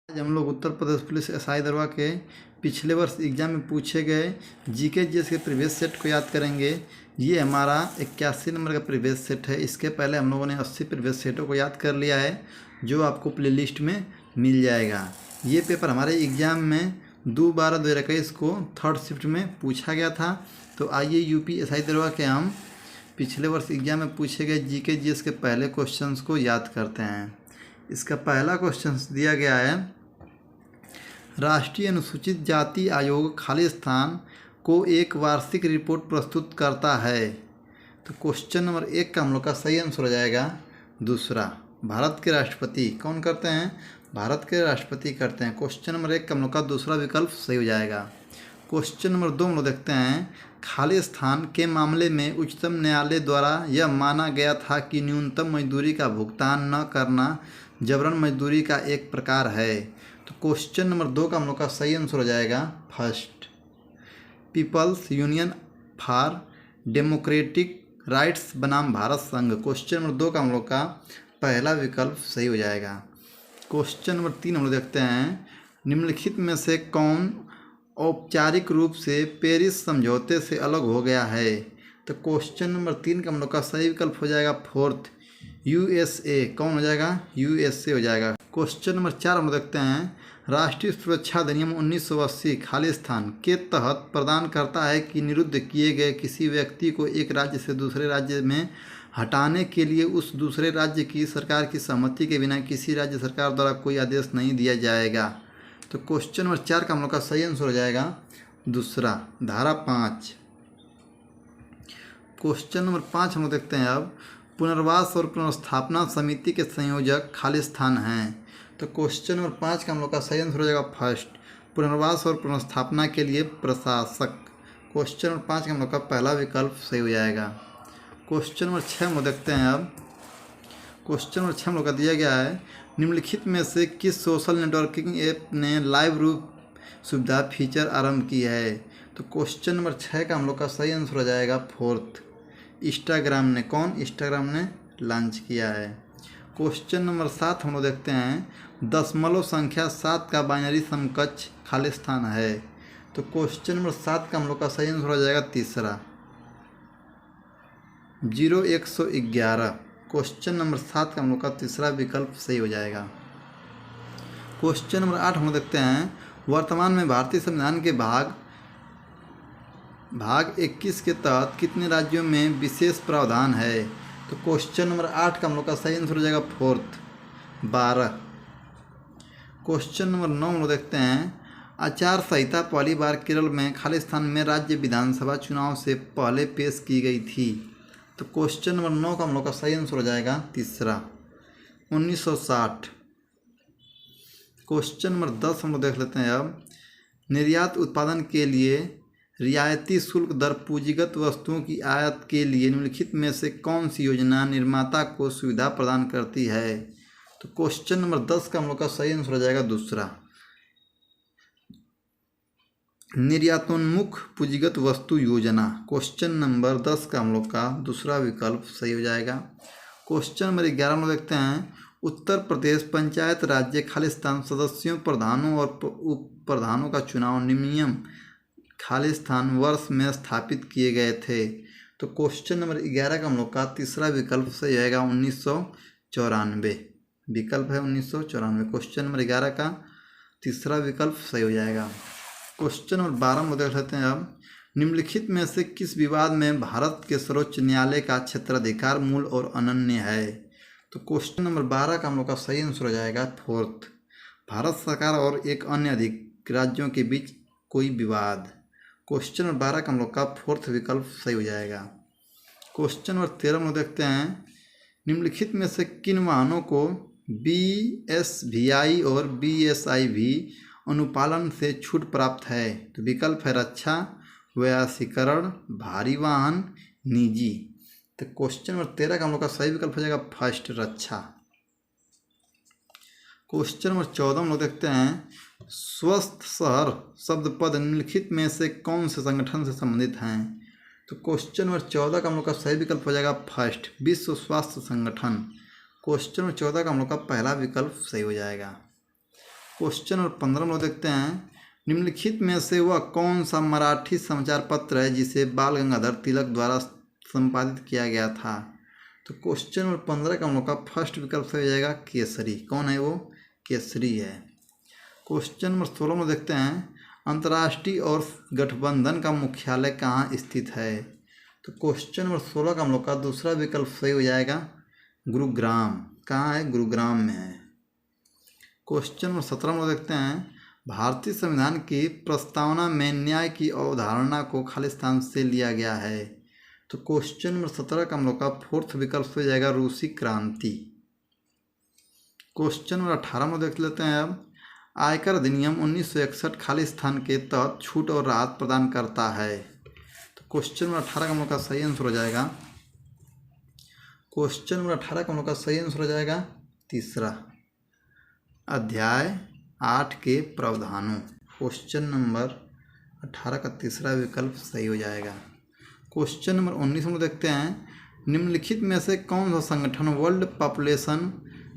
आज हम लोग उत्तर प्रदेश पुलिस एसआई दरोगा के पिछले वर्ष एग्जाम में पूछे गए जीके जीएस के प्रीवियस सेट को याद करेंगे। ये हमारा 81 नंबर का प्रीवियस सेट है। इसके पहले हम लोगों ने 80 प्रीवियस सेटों को याद कर लिया है, जो आपको प्लेलिस्ट में मिल जाएगा। ये पेपर हमारे एग्जाम में 2/12/2021 को थर्ड शिफ्ट में पूछा गया था। तो आइए यूपी एसआई दरोगा के हम पिछले वर्ष एग्जाम में पूछे गए जीके जीएस के पहले क्वेश्चंस को याद करते हैं। इसका पहला क्वेश्चन दिया गया है, राष्ट्रीय अनुसूचित जाति आयोग खालिस्तान को एक वार्षिक रिपोर्ट प्रस्तुत करता है। तो क्वेश्चन नंबर 1 का हम लोग का सही आंसर हो जाएगा दूसरा। भारत के राष्ट्रपति कौन करते हैं? भारत के राष्ट्रपति करते हैं। क्वेश्चन नंबर 1 का हम लोग का दूसरा विकल्प सही हो जाएगा। क्वेश्चन नंबर 2 हम लोग देखते हैं, खालिस्तान के मामले में उच्चतम न्यायालय द्वारा यह माना गया था कि न्यूनतम मजदूरी का भुगतान न करना जबरन मजदूरी का एक प्रकार है। तो क्वेश्चन नंबर 2 का हम लोग का सही आंसर हो जाएगा first. People's union for democratic rights बनाम भारत संघ, क्वेश्चन नंबर 2 का हम लोग का पहला विकल्प सही हो जाएगा। क्वेश्चन नंबर 3 हम लोग देखते हैं, निम्नलिखित में से कौन औपचारिक रूप से पेरिस समझौते से अलग हो गया है? तो क्वेश्चन नंबर 3 का हम लोग का सही विकल्प हो जाएगा फोर्थ, यूएसए। कौन हो जाएगा? यूएसए हो जाएगा। क्वेश्चन नंबर 4 हम देखते हैं, राष्ट्रीय सुरक्षा अधिनियम 1980 खालिस्तान के तहत प्रदान करता है कि निरुद्ध किए गए किसी व्यक्ति को एक राज्य से दूसरे राज्य में हटाने के लिए उस दूसरे राज्य की सरकार की सहमति के बिना किसी राज्य सरकार द्वारा कोई आदेश नहीं दिया जाएगा। तो क्वेश्चन नंबर 4 का हम लोग का सही आंसर हो जाएगा दूसरा, धारा 5। क्वेश्चन नंबर 5 हम लोग देखते हैं, अब पुनर्वास और पुनर्स्थापना समिति के संयोजक खालिस्तान हैं। तो क्वेश्चन नंबर 5 का हम लोग का सही आंसर हो जाएगा फर्स्ट, पुनर्वास और पुनर्स्थापना के लिए प्रशासक। क्वेश्चन नंबर 5 का हम लोग का पहला विकल्प सही हो जाएगा। क्वेश्चन नंबर 6 हम लोग देखते हैं, अब क्वेश्चन नंबर 6 हम लोग का दिया गया है, निम्नलिखित में से किस सोशल नेटवर्किंग ऐप ने लाइव रूप सुविधा फीचर आरंभ की है? तो क्वेश्चन नंबर 6 का हम लोग का सही आंसर हो जाएगा फोर्थ, इंस्टाग्राम ने। कौन? इंस्टाग्राम ने लॉन्च किया है। क्वेश्चन नंबर 7 हम लोग देखते हैं, दशमलव संख्या 7 का बाइनरी समकक्ष खालिस्तान है। तो क्वेश्चन नंबर 7 का हम लोग का सही आंसर हो जाएगा तीसरा, 0111। क्वेश्चन नंबर 7 का हम लोग का तीसरा विकल्प सही हो जाएगा। क्वेश्चन नंबर 8 हम लोग देखते हैं, वर्तमान में भारतीय संविधान के भाग 21 के तहत कितने राज्यों में विशेष प्रावधान है? तो क्वेश्चन नंबर 8 का हम लोग का सही आंसर हो जाएगा फोर्थ, 12। क्वेश्चन नंबर 9 हम लोग देखते हैं, आचार संहिता पहली बार केरल में खालिस्तान में राज्य विधानसभा चुनाव से पहले पेश की गई थी। तो क्वेश्चन नंबर 9 का हम लोग का सही आंसर हो जाएगा तीसरा, 1960। क्वेश्चन नंबर 10 हम लोग देख लेते हैं, अब निर्यात उत्पादन के लिए रियायती शुल्क दर पूंजीगत वस्तुओं की आयात के लिए निम्नलिखित में से कौन सी योजना निर्माता को सुविधा प्रदान करती है? तो क्वेश्चन नंबर 10 का हम लोग का सही आंसर हो जाएगा दूसरा, निर्यातोन्मुख पूंजीगत वस्तु योजना। क्वेश्चन नंबर 10 का हम लोग का दूसरा विकल्प सही हो जाएगा। क्वेश्चन नंबर 11 हम लोग देखते हैं, उत्तर प्रदेश पंचायत राज्य खालिस्तान सदस्यों, प्रधानों और उप प्रधानों का चुनाव नियम खालिस्तान वर्ष में स्थापित किए गए थे। तो क्वेश्चन नंबर 11 का हम लोग का तीसरा विकल्प सही रहेगा 1994। विकल्प है 1994। क्वेश्चन नंबर 11 का तीसरा विकल्प सही हो जाएगा। क्वेश्चन नंबर 12 हम लोग देख लेते हैं, अब निम्नलिखित में से किस विवाद में भारत के सर्वोच्च न्यायालय का क्षेत्राधिकार मूल और अनन्य है? तो क्वेश्चन नंबर 12 का हम लोग का सही आंसर हो जाएगा फोर्थ, भारत सरकार और एक अन्य अधिक राज्यों के बीच कोई विवाद। क्वेश्चन नंबर 12 का हम लोग का फोर्थ विकल्प सही हो जाएगा। क्वेश्चन नंबर 13 हम लोग देखते हैं, निम्नलिखित में से किन वाहनों को BSVI और BSIV अनुपालन से छूट प्राप्त है? तो विकल्प है रक्षा, वैयासीकरण, भारी वाहन, निजी। तो क्वेश्चन नंबर 13 का हम लोग का सही विकल्प हो जाएगा फर्स्ट, रक्षा। क्वेश्चन नंबर 14 हम लोग देखते हैं, स्वस्थ शहर शब्द पद निम्नलिखित में से कौन से संगठन से संबंधित हैं? तो क्वेश्चन नंबर 14 का हम लोग का सही विकल्प हो जाएगा फर्स्ट, विश्व स्वास्थ्य संगठन। क्वेश्चन नंबर 14 का हम लोग का पहला विकल्प सही हो जाएगा। क्वेश्चन नंबर 15 हम लोग देखते हैं, निम्नलिखित में से वह कौन सा मराठी समाचार पत्र है जिसे बाल गंगाधर तिलक द्वारा संपादित किया गया था। तो क्वेश्चन नंबर 15 का हम लोग का फर्स्ट विकल्प सही हो जाएगा केसरी। कौन है वो? केसरी है। क्वेश्चन नंबर 16 में देखते हैं, अंतर्राष्ट्रीय और गठबंधन का मुख्यालय कहाँ स्थित है। तो क्वेश्चन नंबर 16 का हम लोग का दूसरा विकल्प सही हो जाएगा गुरुग्राम। कहाँ है? गुरुग्राम में है। क्वेश्चन नंबर 17 में देखते हैं, भारतीय संविधान की प्रस्तावना में न्याय की अवधारणा को खालिस्तान से लिया गया है। तो क्वेश्चन नंबर 17 का हम लोग का फोर्थ विकल्प हो जाएगा रूसी क्रांति। क्वेश्चन नंबर 18 में देख लेते हैं अब, आयकर अधिनियम 1961 खालिस्तान के तहत छूट और राहत प्रदान करता है। तो क्वेश्चन नंबर 18 का हम लोग का सही आंसर हो जाएगा, क्वेश्चन नंबर 18 का हम लोग का सही आंसर हो जाएगा तीसरा, अध्याय 8 के प्रावधानों। क्वेश्चन नंबर 18 का तीसरा विकल्प सही हो जाएगा। क्वेश्चन नंबर 19 में देखते हैं, निम्नलिखित में से कौन सा संगठन वर्ल्ड पॉपुलेशन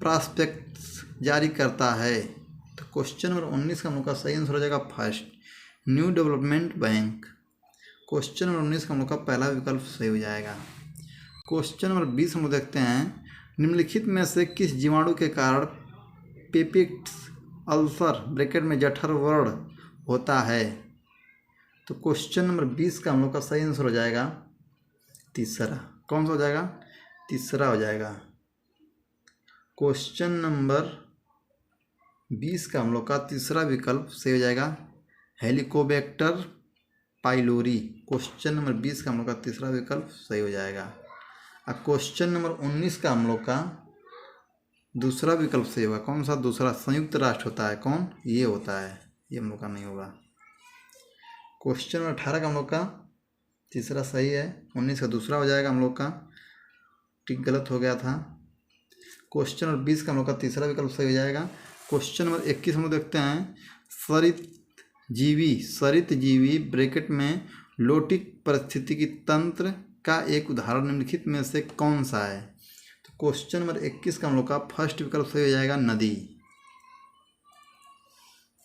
प्रॉस्पेक्ट्स जारी करता है। तो क्वेश्चन नंबर 19 का हम लोग का सही आंसर हो जाएगा first, new development bank. Question number 19 का हम लोग का पहला विकल्प सही हो जाएगा। क्वेश्चन नंबर 20 हम लोग देखते हैं, निम्नलिखित में से किस जीवाणु के कारण पेपिक्स अल्सर ब्रैकेट में जठर व्रण होता है। तो क्वेश्चन नंबर 20 का हम लोग का सही आंसर हो जाएगा तीसरा। कौन सा हो जाएगा? तीसरा हो जाएगा। क्वेश्चन नंबर 20 का हम लोग का तीसरा विकल्प सही हो जाएगा हेलिकोबैक्टर पाइलोरी। क्वेश्चन नंबर 20 का हम लोग का तीसरा विकल्प सही हो जाएगा। अब क्वेश्चन नंबर 19 का हम लोग का दूसरा विकल्प सही होगा। कौन सा दूसरा? संयुक्त राष्ट्र होता है। कौन? ये होता है, ये हम लोग का नहीं होगा। क्वेश्चन नंबर 18 का हम लोग का तीसरा सही है, 19 का दूसरा हो जाएगा हम लोग का, ठीक गलत हो गया था। क्वेश्चन नंबर 20 का हम लोग का तीसरा विकल्प सही हो जाएगा। क्वेश्चन नंबर 21 हम लोग देखते हैं, सरित जीवी ब्रैकेट में लोटिक पारिस्थितिकी तंत्र का एक उदाहरण निम्नलिखित में से कौन सा है। तो क्वेश्चन नंबर 21 का हम लोग का फर्स्ट विकल्प सही हो जाएगा नदी।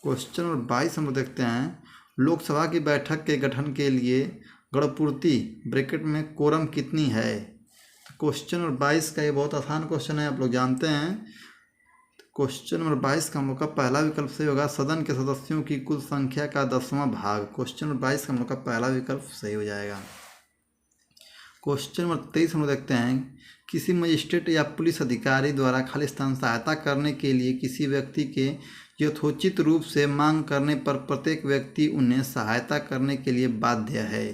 क्वेश्चन नंबर 22 हम लोग देखते हैं, लोकसभा की बैठक के गठन के लिए गणपूर्ति ब्रैकेट में कोरम कितनी है। तो क्वेश्चन नंबर 22 का ये बहुत आसान क्वेश्चन है, आप लोग जानते हैं। क्वेश्चन नंबर 22 का हम लोग का पहला विकल्प सही होगा, सदन के सदस्यों की कुल संख्या का 10वां भाग। क्वेश्चन नंबर 22 का हम लोग का पहला विकल्प सही हो जाएगा। क्वेश्चन नंबर 23 हम लोग देखते हैं, किसी मजिस्ट्रेट या पुलिस अधिकारी द्वारा खालिस्तान सहायता करने के लिए किसी व्यक्ति के यथोचित रूप से मांग करने पर प्रत्येक व्यक्ति उन्हें सहायता करने के लिए बाध्य है।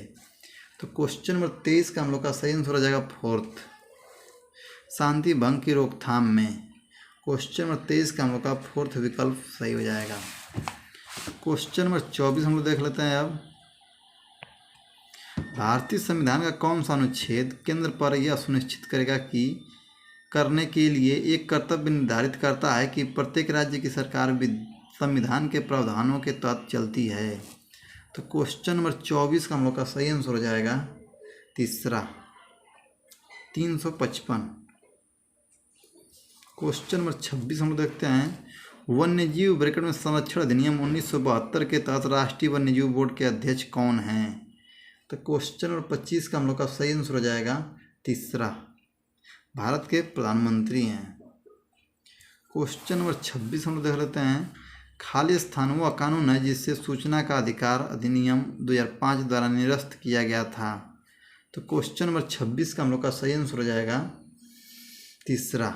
तो क्वेश्चन नंबर 23 का हम लोग का सही आंसर हो जाएगा फोर्थ, शांति भंग की रोकथाम में। क्वेश्चन नंबर 23 का हम लोग का फोर्थ विकल्प सही हो जाएगा। क्वेश्चन नंबर 24 हम लोग देख लेते हैं अब, भारतीय संविधान का कौन सा अनुच्छेद केंद्र पर यह सुनिश्चित करेगा कि करने के लिए एक कर्तव्य निर्धारित करता है कि प्रत्येक राज्य की सरकार संविधान के प्रावधानों के तहत चलती है। तो क्वेश्चन नंबर 24 का हम लोग का सही आंसर हो जाएगा तीसरा, 355। क्वेश्चन नंबर 26 हम लोग देखते हैं, वन्यजीव ब्रैकेट में संरक्षण अधिनियम 1972 के तहत राष्ट्रीय वन्यजीव बोर्ड के अध्यक्ष कौन हैं। तो क्वेश्चन नंबर 25 का हम लोग का सही आंसर हो जाएगा तीसरा, भारत के प्रधानमंत्री हैं। क्वेश्चन नंबर 26 हम लोग देख लेते हैं, खालिस्तान वह कानून है जिससे सूचना का अधिकार अधिनियम 2005 द्वारा निरस्त किया गया था। तो क्वेश्चन नंबर 26 का हम लोग का सही आंसर हो जाएगा तीसरा,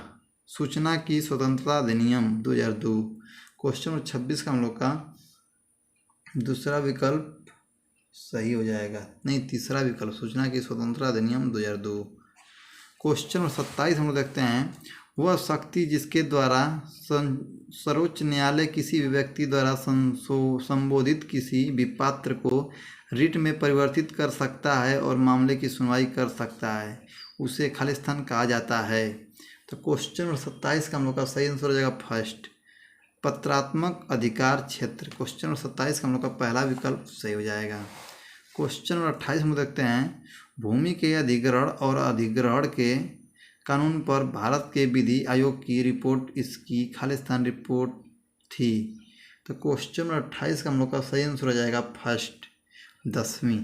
सूचना की स्वतंत्रता अधिनियम 2002। क्वेश्चन नंबर 26 का हम लोग का दूसरा विकल्प सही हो जाएगा, नहीं तीसरा विकल्प, सूचना की स्वतंत्रता अधिनियम 2002। क्वेश्चन नंबर 27 हम लोग देखते हैं, वह शक्ति जिसके द्वारा सर्वोच्च न्यायालय किसी भी व्यक्ति द्वारा संबोधित किसी भी पात्र को रिट में परिवर्तित कर सकता है और मामले की सुनवाई कर सकता है, उसे खालिस्तान कहा जाता है। तो क्वेश्चन नंबर 27 का हम लोग का सही आंसर हो जाएगा फर्स्ट, पत्रात्मक अधिकार क्षेत्र। क्वेश्चन नंबर 27 का हम लोग का पहला विकल्प सही हो जाएगा। क्वेश्चन नंबर 28 हम देखते हैं, भूमि के अधिग्रहण और अधिग्रहण के कानून पर भारत के विधि आयोग की रिपोर्ट इसकी खालिस्तान रिपोर्ट थी। तो क्वेश्चन नंबर 28 का हम लोग का सही आंसर हो जाएगा फर्स्ट, 10वीं।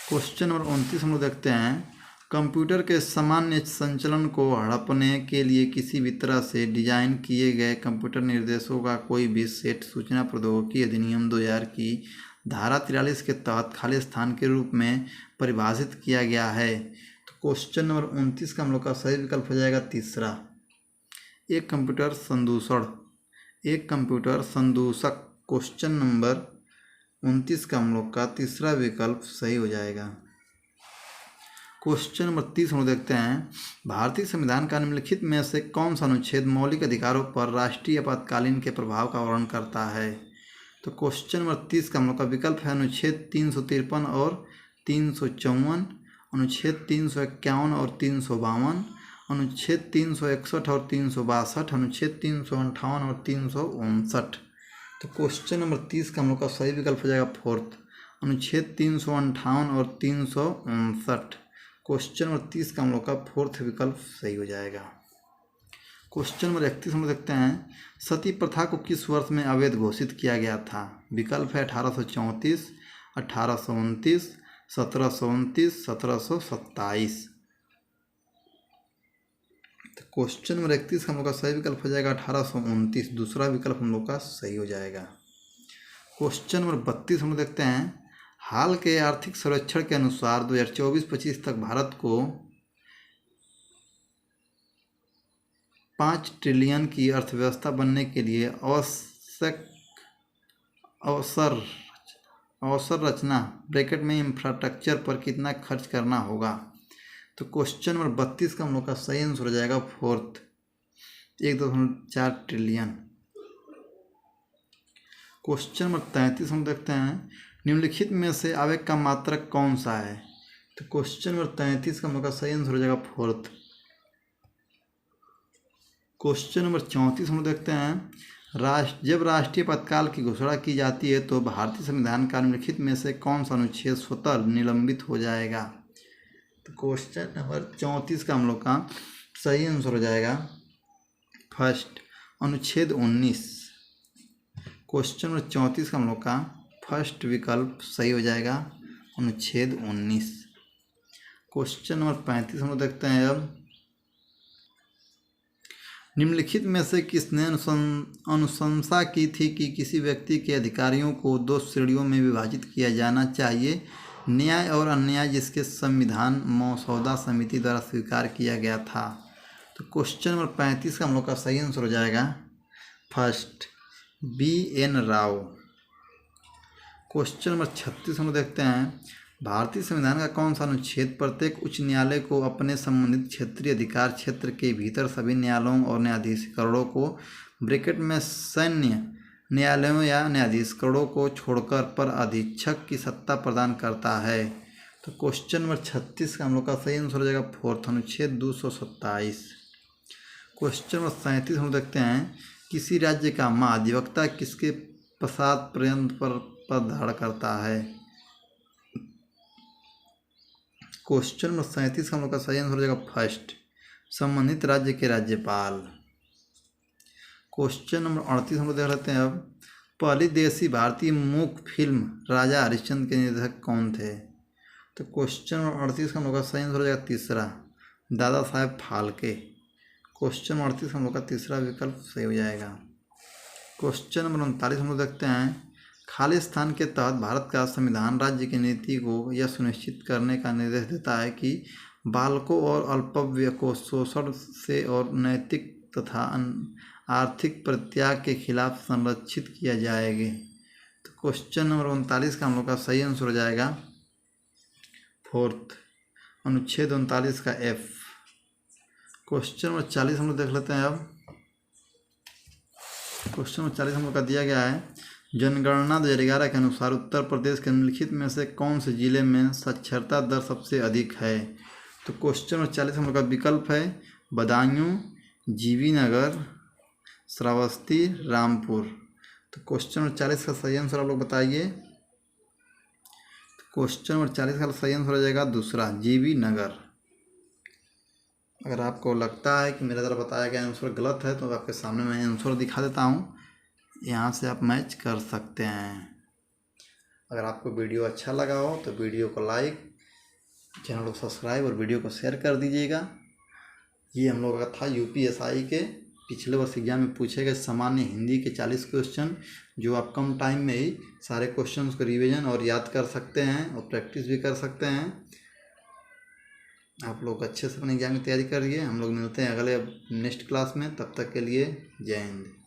क्वेश्चन नंबर 29 हम लोग देखते हैं, कंप्यूटर के सामान्य संचालन को हड़पने के लिए किसी भी तरह से डिजाइन किए गए कंप्यूटर निर्देशों का कोई भी सेट सूचना प्रौद्योगिकी अधिनियम 2000 की धारा 43 के तहत खाली स्थान के रूप में परिभाषित किया गया है। तो क्वेश्चन नंबर 29 का हम लोग का सही विकल्प हो जाएगा तीसरा, एक कंप्यूटर संदूषक। क्वेश्चन नंबर 29 का हम लोग का तीसरा विकल्प सही हो जाएगा। क्वेश्चन नंबर 30 हम लोग देखते हैं, भारतीय संविधान का निम्नलिखित में से कौन सा अनुच्छेद मौलिक अधिकारों पर राष्ट्रीय आपातकालीन के प्रभाव का वर्णन करता है। तो क्वेश्चन नंबर 30 का हम लोग का विकल्प है अनुच्छेद 353 और 354, अनुच्छेद 351 और 352, अनुच्छेद 361 और 362, अनुच्छेद 358 और 359। तो क्वेश्चन नंबर 30 का हम लोग का सही विकल्प हो जाएगा फोर्थ, अनुच्छेद 358 और 359। क्वेश्चन नंबर 30 का हम लोग का फोर्थ विकल्प सही हो जाएगा। क्वेश्चन नंबर 31 हम लोग देखते हैं, सती प्रथा को किस वर्ष में अवैध घोषित किया गया था। विकल्प है 1834, 1829, 1729, 1727। तो क्वेश्चन नंबर 31 का हम लोग का सही विकल्प हो जाएगा 1829, दूसरा विकल्प हम लोग का सही हो जाएगा। क्वेश्चन नंबर 32 हम लोग देखते हैं, हाल के आर्थिक सर्वेक्षण के अनुसार 2024-25 तक भारत को 5 ट्रिलियन की अर्थव्यवस्था बनने के लिए आवश्यक अवसर रचना ब्रैकेट में इंफ्रास्ट्रक्चर पर कितना खर्च करना होगा। तो क्वेश्चन नंबर 32 का हम लोग का सही आंसर हो जाएगा फोर्थ, 1.4 ट्रिलियन। क्वेश्चन नंबर 33 हम देखते हैं, निम्नलिखित में से आवेग का मात्रक कौन सा है। तो क्वेश्चन नंबर 33 का हम लोग का सही आंसर हो जाएगा फोर्थ। क्वेश्चन नंबर 34 हम लोग देखते हैं, जब राष्ट्रीय आपातकाल की घोषणा की जाती है तो भारतीय संविधान का निम्नलिखित में से कौन सा अनुच्छेद स्वतः निलंबित हो जाएगा। तो क्वेश्चन नंबर 34 का हम लोग का सही आंसर हो जाएगा फर्स्ट, अनुच्छेद 19। क्वेश्चन नंबर 34 का हम लोग का फर्स्ट विकल्प सही हो जाएगा, अनुच्छेद 19। क्वेश्चन नंबर 35 हम लोग देखते हैं, अब निम्नलिखित में से किसने अनुशंसा की थी कि किसी व्यक्ति के अधिकारियों को 2 श्रेणियों में विभाजित किया जाना चाहिए, न्याय और अन्याय, जिसके संविधान मसौदा समिति द्वारा स्वीकार किया गया था। तो क्वेश्चन नंबर 35 का हम लोग का सही आंसर हो जाएगा first, BN Rao. Question number 36 हम लोग देखते हैं, भारतीय संविधान का कौन सा अनुच्छेद प्रत्येक उच्च न्यायालय को अपने संबंधित क्षेत्रीय अधिकार क्षेत्र के भीतर सभी न्यायालयों और न्यायाधीशकरणों को ब्रैकेट में सैन्य न्यायालयों या न्यायाधीशकरणों को छोड़कर पर अधीक्षक की सत्ता प्रदान करता है। तो क्वेश्चन नंबर 36 का हम लोग का सही आंसर हो जाएगा फोर्थ, अनुच्छेद 227। क्वेश्चन नंबर 37 हम लोग देखते हैं, किसी राज्य का महाधिवक्ता किसके पश्चात पर्यंत पर धारण करता है। क्वेश्चन नंबर 37 का हम लोग का सही आंसर हो जाएगा फर्स्ट, संबंधित राज्य के राज्यपाल। क्वेश्चन नंबर 38 हम लोग देख लेते हैं, अब पहली देसी भारतीय मूक फिल्म राजा हरिश्चंद्र के निर्देशक कौन थे। तो क्वेश्चन नंबर 38 का हम लोग का सही आंसर हो जाएगा तीसरा, दादा साहेब फाल्के। क्वेश्चन नंबर 38 हम लोग का तीसरा विकल्प सही हो जाएगा। क्वेश्चन नंबर 39 हम लोग देखते हैं, खालिस्तान के तहत भारत का संविधान राज्य की नीति को यह सुनिश्चित करने का निर्देश देता है कि बालकों और अल्पव्य को शोषण से और नैतिक तथा आर्थिक परित्याग के खिलाफ संरक्षित किया जाएगा। तो क्वेश्चन नंबर 39 का हम लोग का सही आंसर हो जाएगा फोर्थ, अनुच्छेद 39 का F। क्वेश्चन नंबर 40 हम लोग देख लेते हैं, अब क्वेश्चन नंबर 40 हम लोग का दिया गया है, जनगणना 2011 के अनुसार उत्तर प्रदेश के निम्नलिखित में से कौन से जिले में साक्षरता दर सबसे अधिक है। तो क्वेश्चन नंबर 40 हम लोग का विकल्प है बदायूं, जीवी नगर, श्रावस्ती, रामपुर। तो क्वेश्चन नंबर 40 का सही आंसर आप लोग बताइए। क्वेश्चन नंबर 40 का सही आंसर हो जाएगा दूसरा, जीवी नगर। अगर आपको लगता है कि मेरे द्वारा बताया गया आंसर गलत है तो आपके सामने मैं आंसर दिखा देता हूँ। यहाँ से आप मैच कर सकते हैं। अगर आपको वीडियो अच्छा लगा हो तो वीडियो को लाइक, चैनल को सब्सक्राइब और वीडियो को शेयर कर दीजिएगा। ये हम लोग का था यूपीएसआई के पिछले वर्ष एग्जाम में पूछे गए सामान्य हिंदी के 40 क्वेश्चन, जो आप कम टाइम में ही सारे क्वेश्चंस को रिवीजन और याद कर सकते हैं और प्रैक्टिस भी कर सकते हैं। आप लोग अच्छे से अपने एग्जाम की तैयारी करिए। हम लोग मिलते हैं अगले नेक्स्ट क्लास में, तब तक के लिए जय हिंद।